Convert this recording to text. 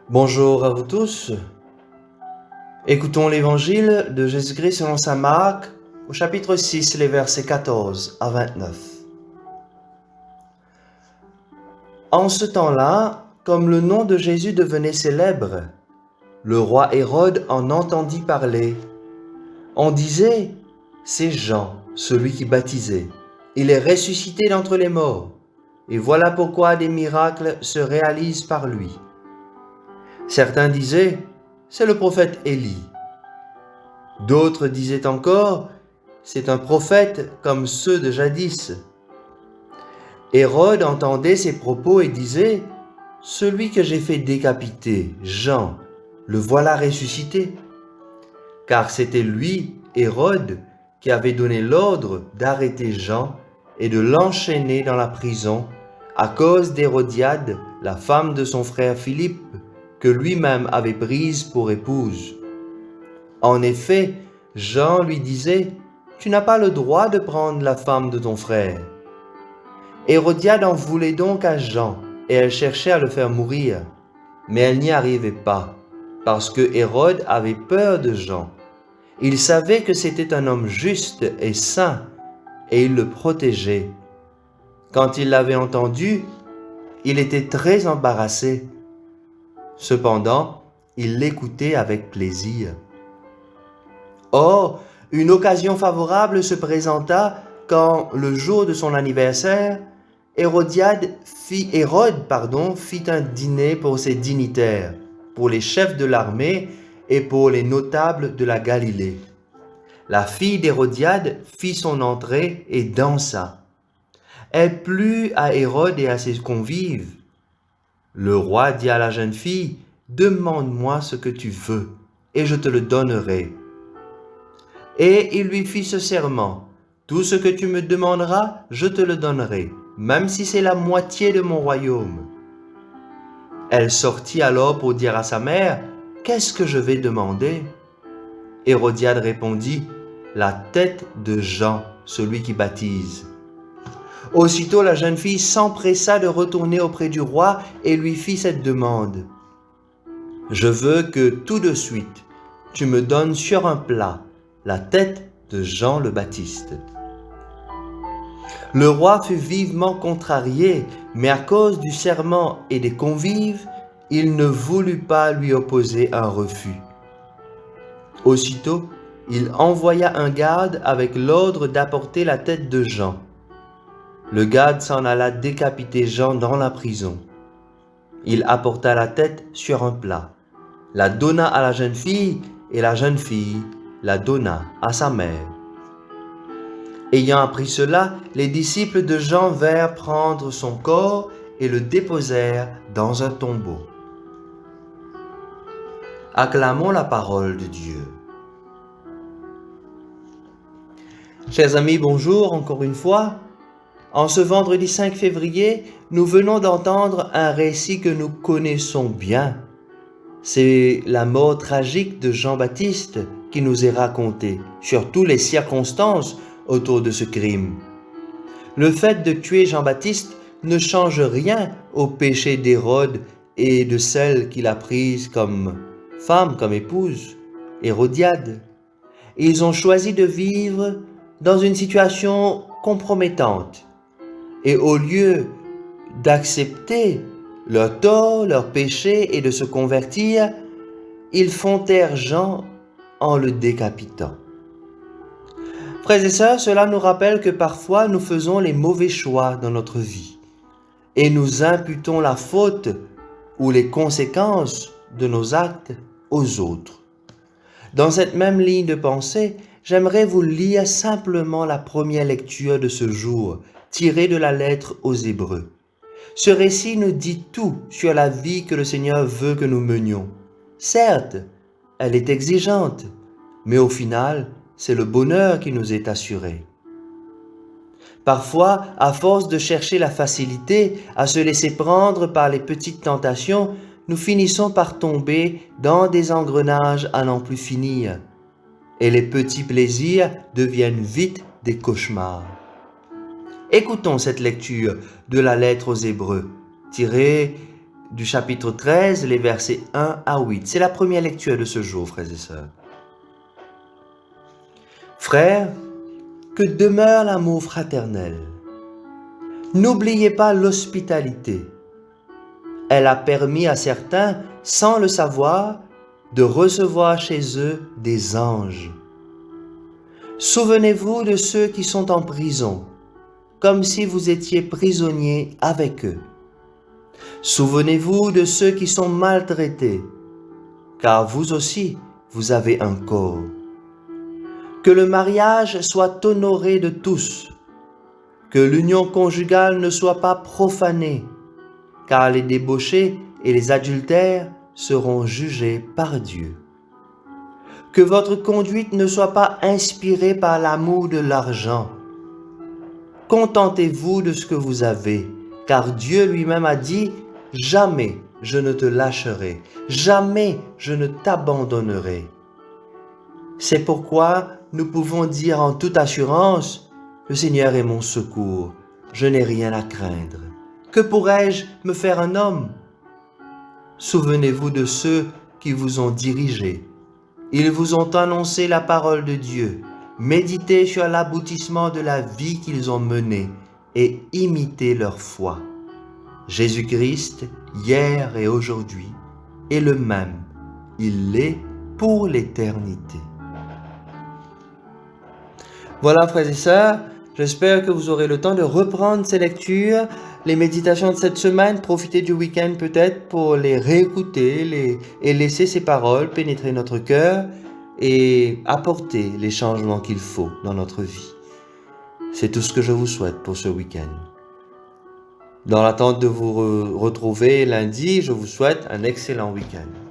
Bonjour à vous tous. Écoutons l'évangile de Jésus-Christ selon saint Marc au chapitre 6, les versets 14 à 29. En ce temps-là, comme le nom de Jésus devenait célèbre, le roi Hérode en entendit parler. On disait, c'est Jean, celui qui baptisait. Il est ressuscité d'entre les morts, et voilà pourquoi des miracles se réalisent par lui. Certains disaient, c'est le prophète Élie. D'autres disaient encore, c'est un prophète comme ceux de jadis. Hérode entendait ces propos et disait, celui que j'ai fait décapiter, Jean, le voilà ressuscité. Car c'était lui, Hérode, qui avait donné l'ordre d'arrêter Jean et de l'enchaîner dans la prison à cause d'Hérodiade, la femme de son frère Philippe, que lui-même avait prise pour épouse. En effet, Jean lui disait, « Tu n'as pas le droit de prendre la femme de ton frère. » Hérodiade en voulait donc à Jean, et elle cherchait à le faire mourir. Mais elle n'y arrivait pas, parce que Hérode avait peur de Jean. Il savait que c'était un homme juste et saint, et il le protégeait. Quand il l'avait entendu, il était très embarrassé. Cependant, il l'écoutait avec plaisir. Or, une occasion favorable se présenta quand, le jour de son anniversaire, Hérode fit un dîner pour ses dignitaires, pour les chefs de l'armée et pour les notables de la Galilée. La fille d'Hérodiade fit son entrée et dansa. Elle plut à Hérode et à ses convives. Le roi dit à la jeune fille, « Demande-moi ce que tu veux, et je te le donnerai. » Et il lui fit ce serment, « Tout ce que tu me demanderas, je te le donnerai, même si c'est la moitié de mon royaume. » Elle sortit alors pour dire à sa mère, « Qu'est-ce que je vais demander ?» Hérodiade répondit, « La tête de Jean, celui qui baptise. » Aussitôt la jeune fille s'empressa de retourner auprès du roi et lui fit cette demande. « Je veux que tout de suite, tu me donnes sur un plat la tête de Jean le Baptiste. » Le roi fut vivement contrarié, mais à cause du serment et des convives, il ne voulut pas lui opposer un refus. Aussitôt, il envoya un garde avec l'ordre d'apporter la tête de Jean. Le garde s'en alla décapiter Jean dans la prison. Il apporta la tête sur un plat, la donna à la jeune fille, et la jeune fille la donna à sa mère. Ayant appris cela, les disciples de Jean vinrent prendre son corps et le déposèrent dans un tombeau. Acclamons la parole de Dieu. Chers amis, bonjour encore une fois. En ce vendredi 5 février, nous venons d'entendre un récit que nous connaissons bien. C'est la mort tragique de Jean-Baptiste qui nous est racontée, surtout les circonstances autour de ce crime. Le fait de tuer Jean-Baptiste ne change rien au péché d'Hérode et de celle qu'il a prise comme femme, comme épouse, Hérodiade. Ils ont choisi de vivre dans une situation compromettante. Et au lieu d'accepter leur tort, leur péché et de se convertir, ils font taire Jean en le décapitant. Frères et sœurs, cela nous rappelle que parfois nous faisons les mauvais choix dans notre vie et nous imputons la faute ou les conséquences de nos actes aux autres. Dans cette même ligne de pensée, j'aimerais vous lire simplement la première lecture de ce jour, tirée de la lettre aux Hébreux. Ce récit nous dit tout sur la vie que le Seigneur veut que nous menions. Certes, elle est exigeante, mais au final, c'est le bonheur qui nous est assuré. Parfois, à force de chercher la facilité, à se laisser prendre par les petites tentations, nous finissons par tomber dans des engrenages à n'en plus finir. Et les petits plaisirs deviennent vite des cauchemars. Écoutons cette lecture de la lettre aux Hébreux, tirée du chapitre 13, les versets 1 à 8. C'est la première lecture de ce jour, frères et sœurs. Frères, que demeure l'amour fraternel. N'oubliez pas l'hospitalité. Elle a permis à certains, sans le savoir, de recevoir chez eux des anges. Souvenez-vous de ceux qui sont en prison, comme si vous étiez prisonniers avec eux. Souvenez-vous de ceux qui sont maltraités, car vous aussi, vous avez un corps. Que le mariage soit honoré de tous, que l'union conjugale ne soit pas profanée, car les débauchés et les adultères seront jugés par Dieu. Que votre conduite ne soit pas inspirée par l'amour de l'argent. Contentez-vous de ce que vous avez, car Dieu lui-même a dit « Jamais je ne te lâcherai, jamais je ne t'abandonnerai. » C'est pourquoi nous pouvons dire en toute assurance « Le Seigneur est mon secours, je n'ai rien à craindre. Que pourrais-je me faire un homme ?» Souvenez-vous de ceux qui vous ont dirigés. Ils vous ont annoncé la parole de Dieu. Méditez sur l'aboutissement de la vie qu'ils ont menée et imitez leur foi. Jésus-Christ, hier et aujourd'hui, est le même. Il l'est pour l'éternité. Voilà, frères et sœurs, j'espère que vous aurez le temps de reprendre ces lectures, les méditations de cette semaine, profiter du week-end peut-être pour les réécouter et laisser ces paroles pénétrer notre cœur et apporter les changements qu'il faut dans notre vie. C'est tout ce que je vous souhaite pour ce week-end. Dans l'attente de vous retrouver lundi, je vous souhaite un excellent week-end.